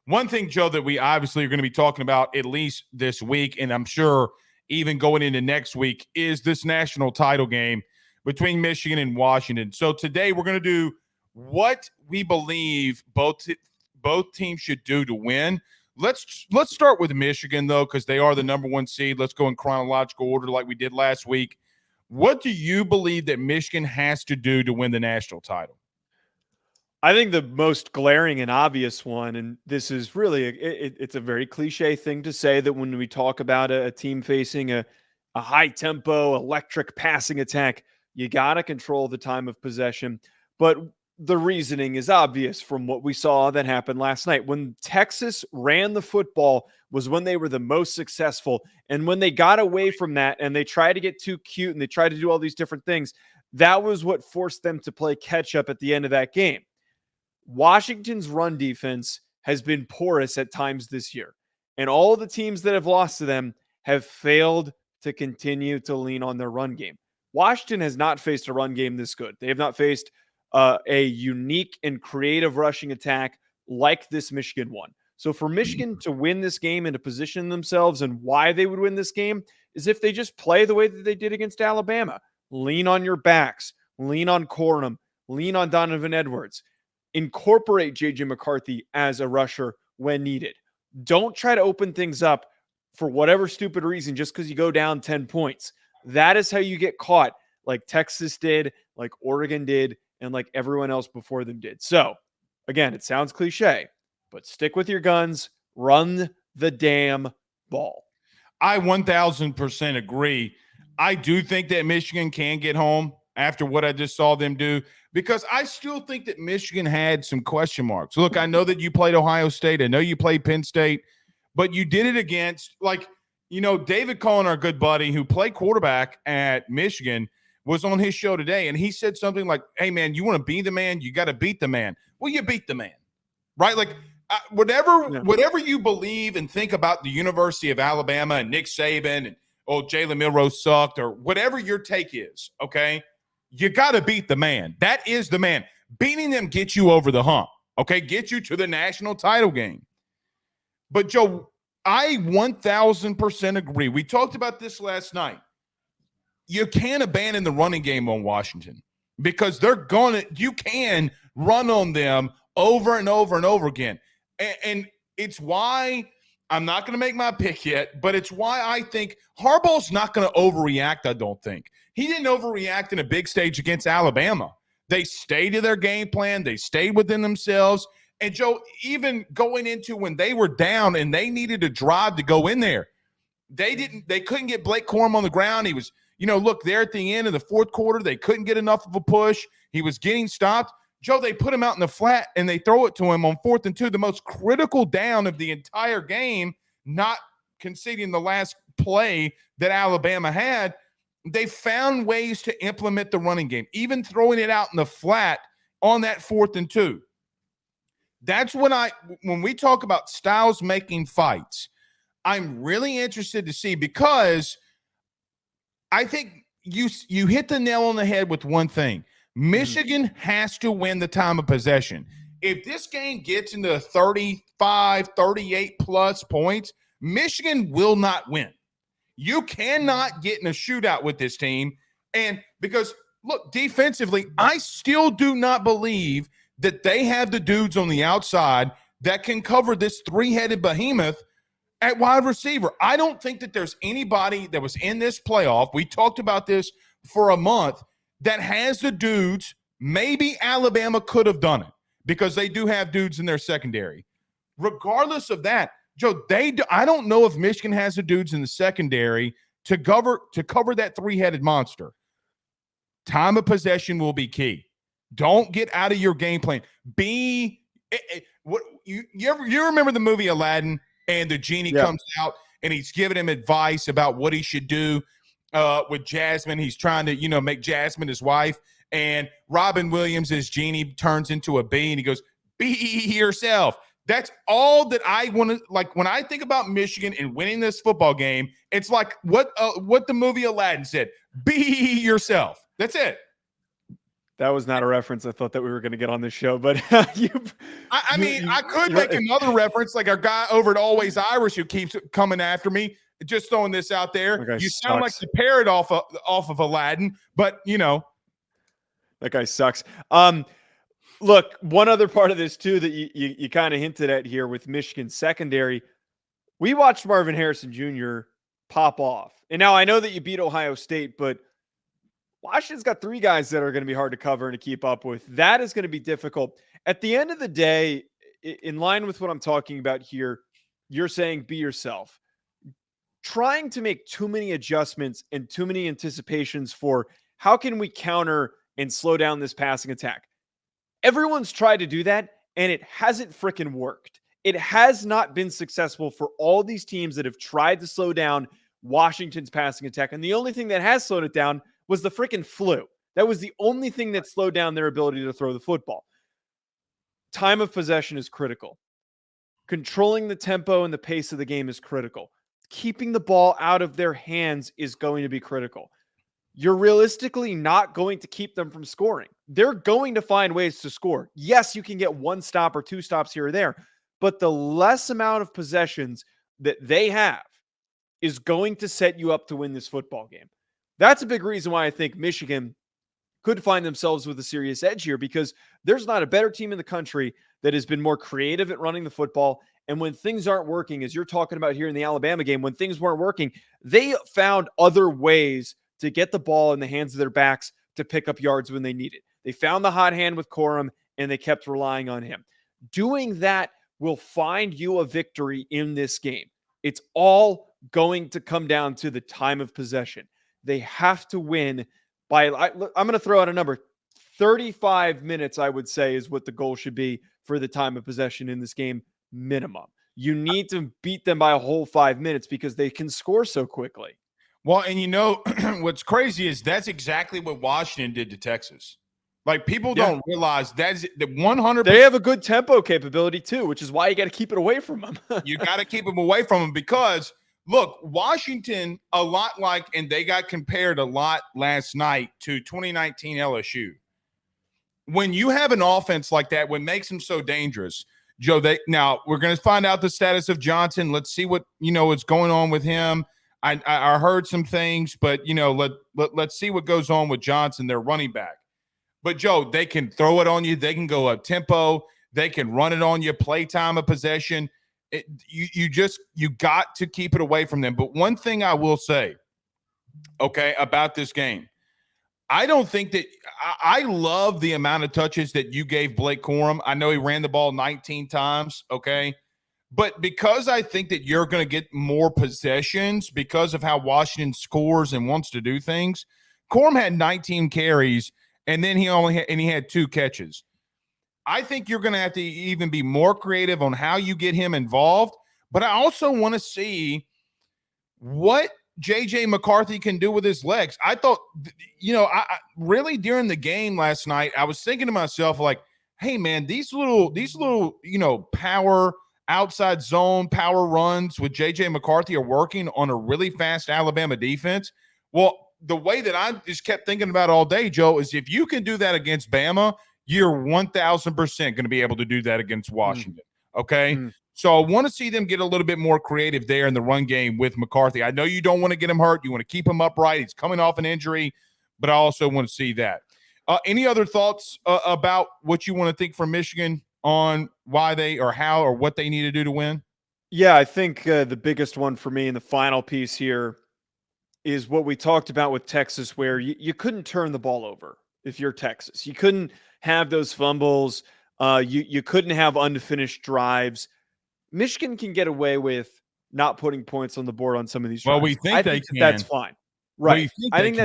One thing, Joe, that we obviously are going to be talking about at least this week, and I'm sure even going into next week, is this national title game between Michigan and Washington. So today we're going to do what we believe both teams should do to win. Let's start with Michigan, though, because they are the number one seed. Let's go in chronological order like we did last week. What do you believe that Michigan has to do to win the national title? I think the most glaring and obvious one, and this is really it's a very cliche thing to say, that when we talk about a team facing a high-tempo, electric passing attack, you got to control the time of possession. But the reasoning is obvious from what we saw that happened last night. When Texas ran the football was when they were the most successful. And when they got away from that and they tried to get too cute and they tried to do all these different things, that was what forced them to play catch-up at the end of that game. Washington's run defense has been porous at times this year, and all the teams that have lost to them have failed to continue to lean on their run game. Washington has not faced a run game this good. They have not faced a unique and creative rushing attack like this Michigan one. So for Michigan to win this game and to position themselves, and why they would win this game is if they just play the way that they did against Alabama. Lean on your backs, lean on Corum, lean on Donovan Edwards. Incorporate J.J. McCarthy as a rusher when needed. Don't try to open things up for whatever stupid reason just because you go down 10 points. That is how you get caught, like Texas did, like Oregon did, and like everyone else before them did. So, again, it sounds cliche, but stick with your guns. Run the damn ball. I 1,000% agree. I do think that Michigan can get home after what I just saw them do, because I still think that Michigan had some question marks. Look, I know that you played Ohio State. I know you played Penn State, but you did it against, David Cohen, our good buddy who played quarterback at Michigan, was on his show today, and he said something like, hey, man, you want to be the man, you got to beat the man. Well, you beat the man, right? Like, whatever you believe and think about the University of Alabama and Nick Saban and, Jalen Milroe sucked, or whatever your take is, okay? You got to beat the man. That is the man. Beating them gets you over the hump, okay? Get you to the national title game. But, Joe, I 1,000% agree. We talked about this last night. You can't abandon the running game on Washington because you can run on them over and over and over again. And it's why I'm not going to make my pick yet, but it's why I think Harbaugh's not going to overreact, I don't think. He didn't overreact in a big stage against Alabama. They stayed to their game plan. They stayed within themselves. And, Joe, even going into when they were down and they needed a drive to go in there, they couldn't get Blake Corum on the ground. He was, look, there at the end of the fourth quarter, they couldn't get enough of a push. He was getting stopped. Joe, they put him out in the flat and they throw it to him on 4th and 2, the most critical down of the entire game, not conceding the last play that Alabama had. They found ways to implement the running game, even throwing it out in the flat on that 4th and 2. That's when we talk about styles making fights, I'm really interested to see, because I think you hit the nail on the head with one thing. Michigan has to win the time of possession. If this game gets into 35, 38 plus points, Michigan will not win. You cannot get in a shootout with this team. And because, look, defensively, I still do not believe that they have the dudes on the outside that can cover this three-headed behemoth at wide receiver. I don't think that there's anybody that was in this playoff, we talked about this for a month, that has the dudes. Maybe Alabama could have done it because they do have dudes in their secondary. Regardless of that, Joe, I don't know if Michigan has the dudes in the secondary to cover that three-headed monster. Time of possession will be key. Don't get out of your game plan. You remember the movie Aladdin, and the genie comes out and he's giving him advice about what he should do with Jasmine. He's trying to, make Jasmine his wife, and Robin Williams as genie turns into a bee and he goes, be yourself. That's all that I want to, like, when I think about Michigan and winning this football game, it's like what the movie Aladdin said, be yourself. That's it. That was not a reference I thought that we were going to get on this show, but I could make another reference, like our guy over at Always Irish who keeps coming after me. Just throwing this out there. You sound like the parrot off of Aladdin, but that guy sucks. Look, one other part of this too that you kind of hinted at here with Michigan secondary, we watched Marvin Harrison Jr. pop off, and now I know that you beat Ohio State, but Washington's got 3 guys that are going to be hard to cover and to keep up with. That is going to be difficult. At the end of the day, in line with what I'm talking about here, you're saying be yourself. Trying to make too many adjustments and too many anticipations for how can we counter and slow down this passing attack. Everyone's tried to do that, and it hasn't freaking worked. It has not been successful for all these teams that have tried to slow down Washington's passing attack. And the only thing that has slowed it down was the freaking flu. That was the only thing that slowed down their ability to throw the football. Time of possession is critical. Controlling the tempo and the pace of the game is critical. Keeping the ball out of their hands is going to be critical. You're realistically not going to keep them from scoring. They're going to find ways to score. Yes, you can get 1 stop or 2 stops here or there, but the less amount of possessions that they have is going to set you up to win this football game. That's a big reason why I think Michigan could find themselves with a serious edge here, because there's not a better team in the country that has been more creative at running the football. And when things aren't working, as you're talking about here in the Alabama game, when things weren't working, they found other ways to get the ball in the hands of their backs to pick up yards when they need it. They found the hot hand with Corum, and they kept relying on him. Doing that will find you a victory in this game. It's all going to come down to the time of possession. They have to win by, I'm going to throw out a number, 35 minutes, I would say, is what the goal should be for the time of possession in this game, minimum. You need to beat them by a whole 5 minutes because they can score so quickly. Well, and what's crazy is that's exactly what Washington did to Texas. Like, people don't realize that's the 100%. They have a good tempo capability too, which is why you got to keep it away from them. You got to keep them away from them because, look, Washington, a lot like, and they got compared a lot last night to 2019 LSU. When you have an offense like that, what makes them so dangerous, Joe, now we're going to find out the status of Johnson. Let's see what, what's going on with him. I heard some things, but, let's see what goes on with Johnson, their running back. But, Joe, they can throw it on you. They can go up tempo. They can run it on you, play time of possession. You got to keep it away from them. But one thing I will say, okay, about this game, I don't think that I love the amount of touches that you gave Blake Corum. I know he ran the ball 19 times, okay? But because I think that you're going to get more possessions because of how Washington scores and wants to do things, Corum had 19 carries, and then he had 2 catches. I think you're going to have to even be more creative on how you get him involved. But I also want to see what J.J. McCarthy can do with his legs. I thought, I really during the game last night, I was thinking to myself, like, hey, man, these little, power outside zone power runs with J.J. McCarthy are working on a really fast Alabama defense. Well, the way that I just kept thinking about all day, Joe, is if you can do that against Bama, you're 1,000% going to be able to do that against Washington. Okay. So I want to see them get a little bit more creative there in the run game with McCarthy. I know you don't want to get him hurt. You want to keep him upright. He's coming off an injury, but I also want to see that. Any other thoughts about what you want to think from Michigan on why they or how or what they need to do to win? Yeah, I think the biggest one for me in the final piece here is what we talked about with Texas, where you couldn't turn the ball over if you're Texas. You couldn't have those fumbles. You couldn't have unfinished drives. Michigan can get away with not putting points on the board on some of these drives. Well, we think they can. That's fine. Right. I think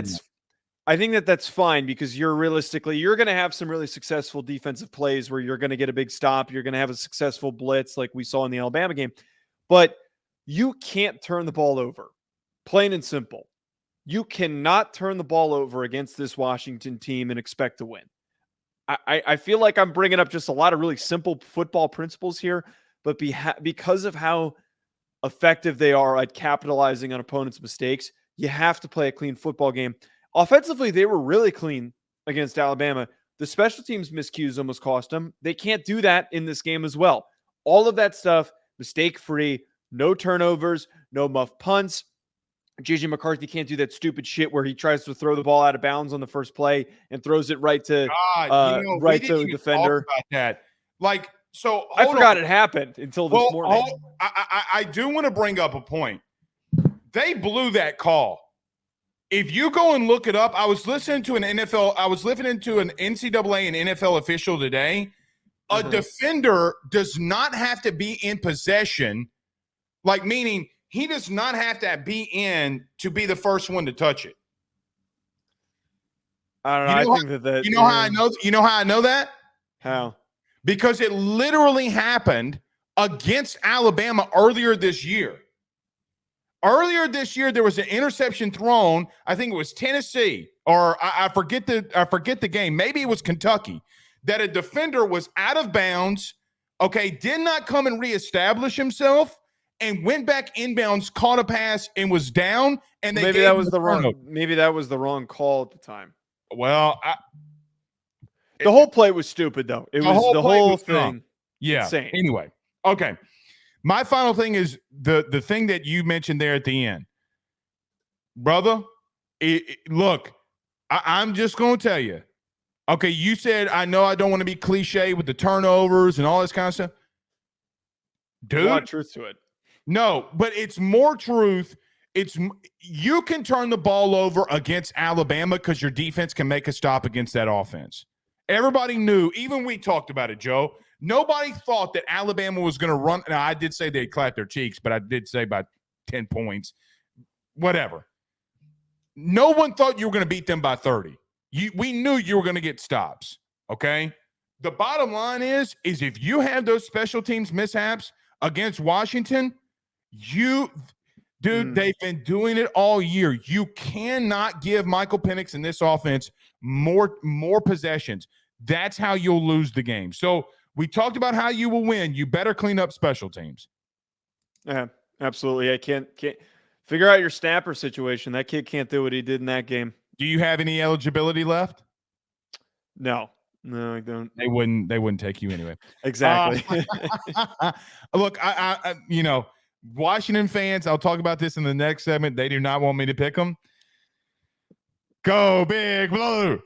that's fine because you're going to have some really successful defensive plays where you're going to get a big stop. You're going to have a successful blitz like we saw in the Alabama game. But you can't turn the ball over. Plain and simple. You cannot turn the ball over against this Washington team and expect to win. I feel like I'm bringing up just a lot of really simple football principles here, but because of how effective they are at capitalizing on opponents' mistakes, you have to play a clean football game. Offensively, they were really clean against Alabama. The special teams miscues almost cost them. They can't do that in this game as well. All of that stuff, mistake-free, no turnovers, no muff punts. JJ McCarthy can't do that stupid shit where he tries to throw the ball out of bounds on the first play and throws it right to we right didn't to a even defender. talk about that. Like, so I hold forgot on. it happened until this morning. I do want to bring up a point. They blew that call. If you go and look it up, I was listening to an NCAA and NFL official today. A defender does not have to be in possession, like meaning he does not have to be in to be the first one to touch it. I don't know. I think that you know how I know. You know how I know that? How? Because it literally happened against Alabama earlier this year. Earlier this year, there was an interception thrown. I think it was Tennessee, or I forget the game. Maybe it was Kentucky. That a defender was out of bounds. Okay, did not come and reestablish himself, and went back inbounds, caught a pass, and was down. And maybe that was the wrong call at the time. Well, the whole play was stupid, though. It was the whole thing. Yeah. Insane. Anyway, okay. My final thing is the thing that you mentioned there at the end, brother. Look, I'm just going to tell you. Okay, you said I know I don't want to be cliche with the turnovers and all this kind of stuff, dude. A lot of truth to it. No, but it's more truth. You can turn the ball over against Alabama because your defense can make a stop against that offense. Everybody knew, even we talked about it, Joe. Nobody thought that Alabama was going to run. Now, I did say they clapped their cheeks, but I did say about 10 points. Whatever. No one thought you were going to beat them by 30. We knew you were going to get stops, okay? The bottom line is if you have those special teams mishaps against Washington, they've been doing it all year. You cannot give Michael Penix and this offense more possessions. That's how you'll lose the game. So we talked about how you will win. You better clean up special teams. Yeah, absolutely. I can't figure out your snapper situation. That kid can't do what he did in that game. Do you have any eligibility left? No, I don't. They wouldn't take you anyway. Exactly. Look, I Washington fans, I'll talk about this in the next segment. They do not want me to pick them. Go Big Blue.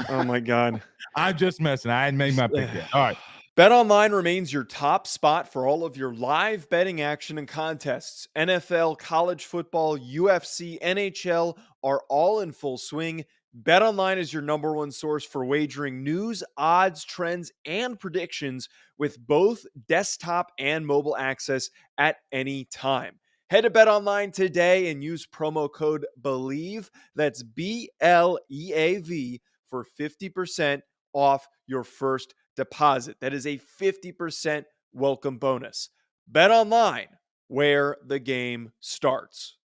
Oh my God. I'm just messing. I hadn't made my pick yet. All right. BetOnline remains your top spot for all of your live betting action and contests. NFL, college football, UFC, NHL are all in full swing. BetOnline is your number one source for wagering news, odds, trends, and predictions with both desktop and mobile access at any time. Head to BetOnline today and use promo code BELIEVE, that's BLEAV, for 50% off your first deposit. That is a 50% welcome bonus. BetOnline, where the game starts.